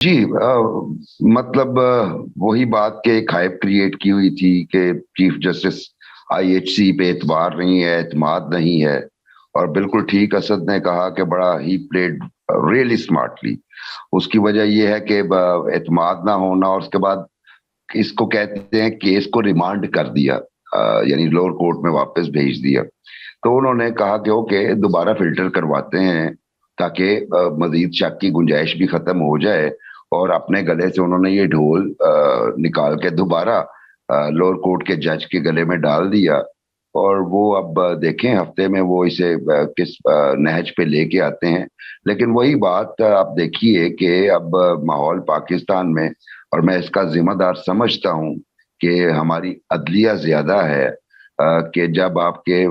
جی مطلب وہی بات کہ ایک ہائپ کریٹ کی ہوئی تھی کہ chief justice I H C پہ اعتبار نہیں ہے، اعتماد نہیں ہے، اور بالکل ٹھیک اسد نے کہا کہ بڑا ہی پلیڈ ریئلی اسمارٹلی. اس کی وجہ یہ ہے کہ اعتماد نہ ہونا، اور اس کے بعد اس کو کہتے ہیں کیس کو ریمانڈ کر دیا، یعنی لوور کورٹ میں واپس بھیج دیا. تو انہوں نے کہا کہ اوکے دوبارہ فلٹر کرواتے ہیں تاکہ مزید شک کی گنجائش بھی ختم ہو جائے. اور اپنے گلے سے انہوں نے یہ ڈھول نکال کے دوبارہ لوور کورٹ کے جج کے گلے میں ڈال دیا. اور وہ اب دیکھیں ہفتے میں وہ اسے کس نہج پہ لے کے آتے ہیں. لیکن وہی بات آپ دیکھیے کہ اب ماحول پاکستان میں، اور میں اس کا ذمہ دار سمجھتا ہوں کہ ہماری عدلیہ زیادہ ہے، کہ جب آپ کے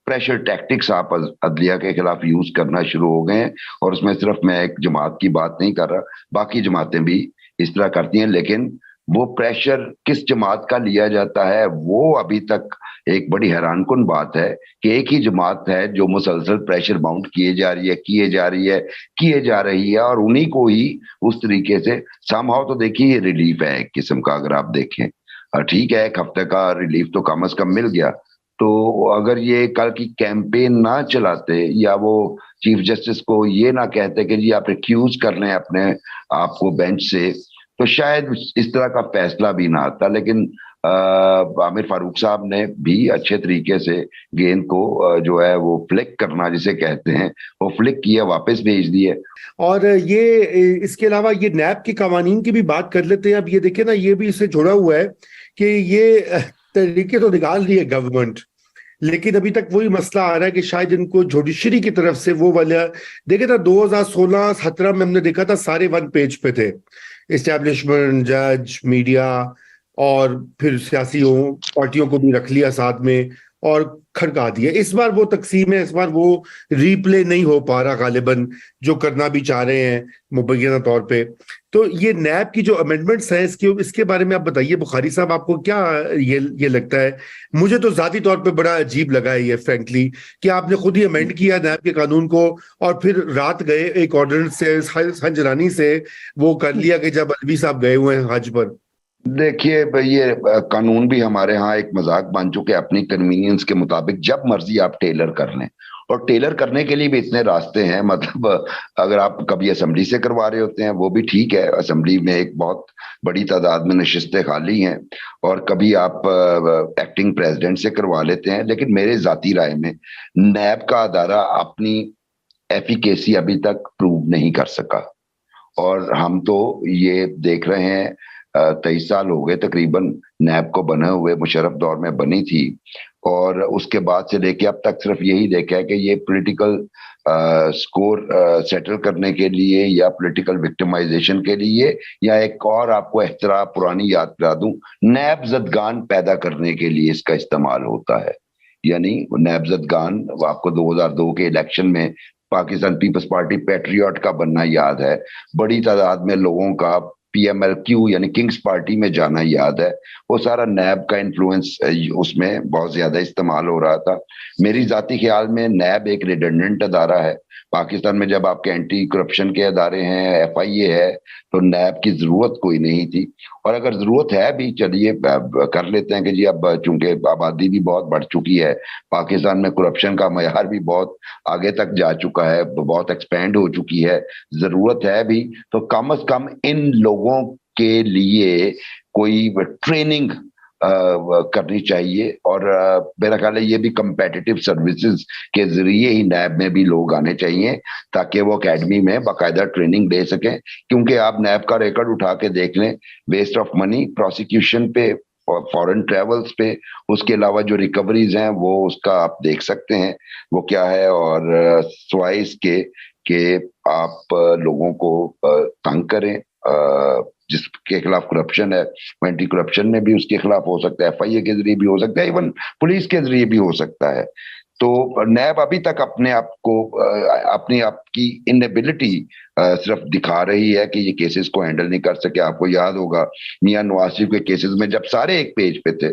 پریشر ٹیکٹکس آپ عدلیہ کے خلاف یوز کرنا شروع ہو گئے ہیں. اور اس میں صرف میں ایک جماعت کی بات نہیں کر رہا، باقی جماعتیں بھی اس طرح کرتی ہیں. لیکن وہ پریشر کس جماعت کا لیا جاتا ہے وہ ابھی تک ایک بڑی حیران کن بات ہے کہ ایک ہی جماعت ہے جو مسلسل پریشر ماؤنٹ کیے جا رہی ہے اور انہی کو ہی اس طریقے سے سام ہاؤ. تو دیکھیے یہ ریلیف ہے ایک قسم کا، اگر آپ دیکھیں ٹھیک ہے ایک ہفتے کا ریلیف تو کم از کم مل گیا. تو اگر یہ کل کی کیمپین نہ چلاتے یا وہ چیف جسٹس کو یہ نہ کہتے کہ جی آپ ریکیوز کر لیں اپنے آپ کو بینچ سے، تو شاید اس طرح کا فیصلہ بھی نہ آتا. لیکن عامر فاروق صاحب نے بھی اچھے طریقے سے گیند کو جو ہے وہ فلک کرنا جسے کہتے ہیں وہ فلک کیا، واپس بھیج دیے. اور یہ اس کے علاوہ یہ نیب کے قوانین کی بھی بات کر لیتے ہیں. اب یہ دیکھیں نا، یہ بھی اس سے جڑا ہوا ہے کہ یہ طریقے تو نکال دیے گورنمنٹ، لیکن ابھی تک وہی مسئلہ آ رہا ہے کہ شاید ان کو جوڈیشری کی طرف سے وہ والا دیکھے تھا 2016-17 میں ہم نے دیکھا تھا سارے ون پیج پہ تھے، اسٹیبلشمنٹ، جج، میڈیا، اور پھر سیاسی پارٹیوں کو بھی رکھ لیا ساتھ میں اور کھڑکا دیا. اس بار وہ تقسیم ہے، اس بار وہ ری پلے نہیں ہو پا رہا غالباً جو کرنا بھی چاہ رہے ہیں مبینہ طور پہ. تو یہ نیب کی جو امینڈمنٹس ہیں اس کے بارے میں آپ بتائیے بخاری صاحب، آپ کو کیا یہ لگتا ہے؟ مجھے تو ذاتی طور پہ بڑا عجیب لگا ہے یہ فرینکلی کہ آپ نے خود ہی امینڈ کیا نیب کے قانون کو اور پھر رات گئے ایک آرڈیننس سے سنجرانی سے وہ کر لیا کہ جب الوی صاحب گئے ہوئے ہیں حج پر. دیکھیے یہ قانون بھی ہمارے ہاں ایک مذاق بن چکے، اپنی کنوینئنس کے مطابق جب مرضی آپ ٹیلر کر لیں. اور ٹیلر کرنے کے لیے بھی اتنے راستے ہیں، مطلب اگر آپ کبھی اسمبلی سے کروا رہے ہوتے ہیں وہ بھی ٹھیک ہے، اسمبلی میں ایک بہت بڑی تعداد میں نشستیں خالی ہیں، اور کبھی آپ ایکٹنگ پریزیڈنٹ سے کروا لیتے ہیں. لیکن میرے ذاتی رائے میں نیب کا ادارہ اپنی ایفیکیسی ابھی تک پروو نہیں کر سکا. اور ہم تو یہ دیکھ رہے ہیں 23 سال ہو گئے تقریباً نیب کو بنے ہوئے، مشرف دور میں بنی تھی، اور اس کے بعد سے لے کے اب تک صرف یہی دیکھا ہے کہ یہ پولیٹیکل سکور سیٹل کرنے کے لیے یا پولیٹیکل وکٹمائزیشن کے لیے، یا ایک اور آپ کو اختراع پرانی یاد کرا دوں، نیب زدگان پیدا کرنے کے لیے اس کا استعمال ہوتا ہے. یعنی نیب زدگان آپ کو 2002 کے الیکشن میں پاکستان پیپلز پارٹی پیٹریوٹ کا بننا یاد ہے، بڑی تعداد میں لوگوں کا پی ایم ایل کیو یعنی کنگز پارٹی میں جانا یاد ہے. وہ سارا نیب کا انفلوئنس اس میں بہت زیادہ استعمال ہو رہا تھا. میری ذاتی خیال میں نیب ایک ریڈنڈنٹ ادارہ ہے. پاکستان میں جب آپ کے اینٹی کرپشن کے ادارے ہیں، ایف آئی اے ہے، تو نیب کی ضرورت کوئی نہیں تھی. اور اگر ضرورت ہے بھی چلیے کر لیتے ہیں کہ جی اب چونکہ آبادی بھی بہت بڑھ چکی ہے، پاکستان میں کرپشن کا معیار بھی بہت آگے تک جا چکا ہے، بہت ایکسپینڈ ہو چکی ہے، ضرورت ہے بھی تو کم از کم ان لوگوں کے لیے کوئی ٹریننگ کرنی چاہیے. اور میرا خیال ہے یہ بھی کمپیٹیٹیو سروسز کے ذریعے ہی نیب میں بھی لوگ آنے چاہیے تاکہ وہ اکیڈمی میں باقاعدہ ٹریننگ دے سکیں. کیونکہ آپ نیب کا ریکارڈ اٹھا کے دیکھ لیں، ویسٹ آف منی پروسیکیوشن پہ، فورن ٹریولز پہ، اس کے علاوہ جو ریکوریز ہیں وہ اس کا آپ دیکھ سکتے ہیں وہ کیا ہے. اور سوائے اس کے کہ آپ لوگوں کو تنگ کریں، جس کے خلاف کرپشن ہے اینٹی کرپشن میں بھی اس کے خلاف ہو سکتا ہے، ایف آئی اے کے ذریعے بھی ہو سکتا ہے، ایون پولیس کے ذریعے بھی ہو سکتا ہے. تو نیب ابھی تک اپنے آپ کو اپنی آپ کی انیبلٹی صرف دکھا رہی ہے کہ یہ کیسز کو ہینڈل نہیں کر سکے. آپ کو یاد ہوگا میاں نواز شریف کے کیسز میں جب سارے ایک پیج پہ تھے